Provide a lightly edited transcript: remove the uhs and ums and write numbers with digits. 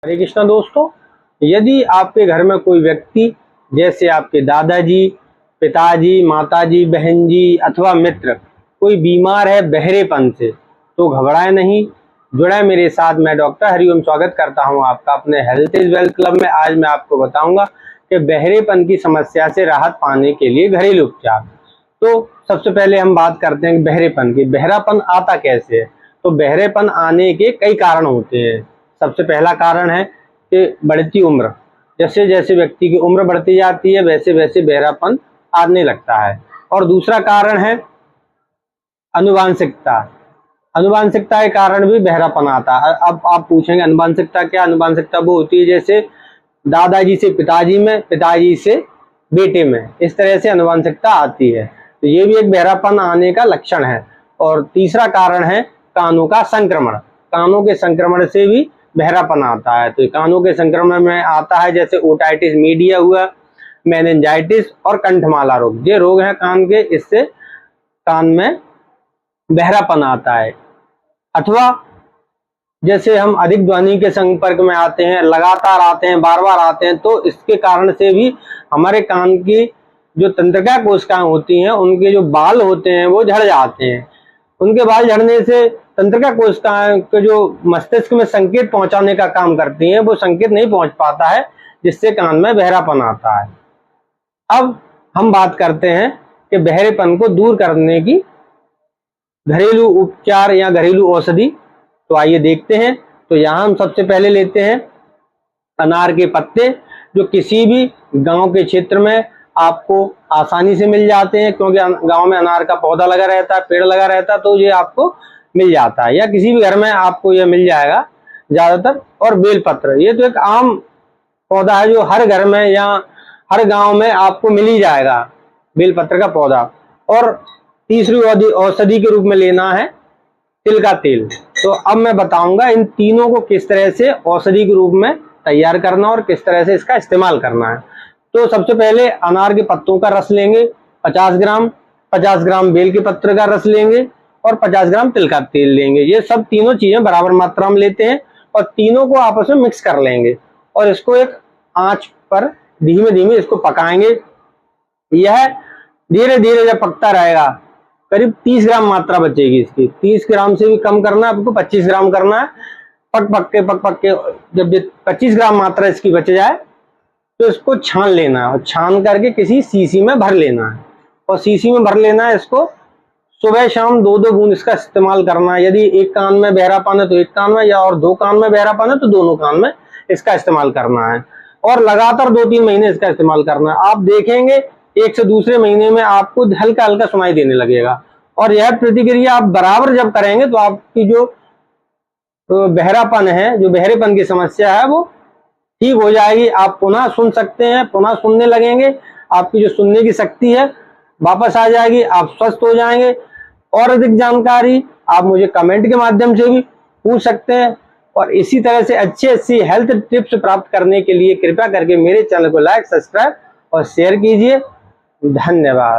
हरे कृष्णा दोस्तों, यदि आपके घर में कोई व्यक्ति जैसे आपके दादाजी, पिताजी, माताजी, बहन जी अथवा मित्र कोई बीमार है बहरेपन से, तो घबराए नहीं, जुड़े मेरे साथ। मैं डॉक्टर हरिओम स्वागत करता हूं आपका अपने हेल्थ इज वेल्थ क्लब में। आज मैं आपको बताऊंगा कि बहरेपन की समस्या से राहत पाने के लिए घरेलू उपचार। तो सबसे पहले हम बात करते हैं बहरेपन की। बहरापन आता कैसे है? तो बहरेपन आने के कई कारण होते हैं। सबसे पहला कारण है कि बढ़ती उम्र। जैसे जैसे व्यक्ति की उम्र बढ़ती जाती है वैसे वैसे बहरापन आने लगता है। और दूसरा कारण है अनुवांशिकता। अनुवांशिकता के कारण भी बहरापन आता है। अब आप पूछेंगे अनुवांशिकता क्या? अनुवांशिकता वो होती है जैसे दादाजी से पिताजी में, पिताजी से बेटे में, इस तरह से अनुवांशिकता आती है। तो ये भी एक बहरापन आने का लक्षण है। और तीसरा कारण है कानों का संक्रमण। कानों के संक्रमण से भी बहरापन आता है। तो कानों के संक्रमण में आता है जैसे ओटाइटिस मीडिया हुआ, मेनिंजाइटिस और कंठमाला रोग। ये रोग हैं कान के, इससे कान में बहरापन आता है। अथवा जैसे हम अधिक ध्वनि के संपर्क में आते हैं, लगातार आते हैं, बार बार आते हैं, तो इसके कारण से भी हमारे कान की जो तंत्रिका कोशिकाएं होती हैं, उनके जो बाल होते हैं वो झड़ जाते हैं। उनके बाल झड़ने से तंत्रिका कोशिकाएं के जो मस्तिष्क में संकेत पहुंचाने का काम करती हैं, वो संकेत नहीं पहुंच पाता है, जिससे कान में बहरापन आता है। अब हम बात करते हैं कि बहरेपन को दूर करने की घरेलू उपचार या घरेलू औषधि। तो आइए देखते हैं। तो यहाँ हम सबसे पहले लेते हैं अनार के पत्ते, जो किसी भी गांव के क्षेत्र में आपको आसानी से मिल जाते हैं, क्योंकि गांव में अनार का पौधा लगा रहता है, पेड़ लगा रहता है, तो ये आपको मिल जाता है, या किसी भी घर में आपको यह मिल जाएगा ज्यादातर। और बेलपत्र, ये तो एक आम पौधा है जो हर घर में या हर गांव में आपको मिल ही जाएगा, बेलपत्र का पौधा। और तीसरी औषधि के रूप में लेना है तिल का तेल। तो अब मैं बताऊंगा इन तीनों को किस तरह से औषधि के रूप में तैयार करना और किस तरह से इसका इस्तेमाल करना है। तो सबसे पहले अनार के पत्तों का रस लेंगे 50 ग्राम, 50 ग्राम बेल के पत्र का रस लेंगे और 50 ग्राम तिल का तेल लेंगे। ये सब तीनों चीजें बराबर मात्रा में लेते हैं और तीनों को आपस में मिक्स कर लेंगे और इसको एक आंच पर धीमे धीमे इसको पकाएंगे। यह धीरे धीरे जब पकता रहेगा, करीब 30 ग्राम मात्रा बचेगी इसकी। 30 ग्राम से भी कम करना है आपको, 25 ग्राम करना है। पक पक के जब 25 ग्राम मात्रा इसकी बच जाए तो इसको छान लेना है और छान करके किसी शीशी में भर लेना है। और शीशी में भर लेना है इसको, सुबह शाम 2-2 बूंद इसका इस्तेमाल करना है। यदि एक कान में बहरापन है तो एक कान में, या और 2 कान में बहरापन है तो दोनों कान में इसका इस्तेमाल करना है। और लगातार 2-3 महीने इसका इस्तेमाल करना है। आप देखेंगे एक से दूसरे महीने में आपको हल्का हल्का सुनाई देने लगेगा। और यह प्रतिक्रिया आप बराबर जब करेंगे तो आपकी जो बहरापन है, जो बहरेपन की समस्या है, वो ठीक हो जाएगी। आप पुनः सुन सकते हैं, पुनः सुनने लगेंगे। आपकी जो सुनने की शक्ति है वापस आ जाएगी, आप स्वस्थ हो जाएंगे। और अधिक जानकारी आप मुझे कमेंट के माध्यम से भी पूछ सकते हैं। और इसी तरह से अच्छी हेल्थ टिप्स प्राप्त करने के लिए कृपया करके मेरे चैनल को लाइक, सब्सक्राइब और शेयर कीजिए। धन्यवाद।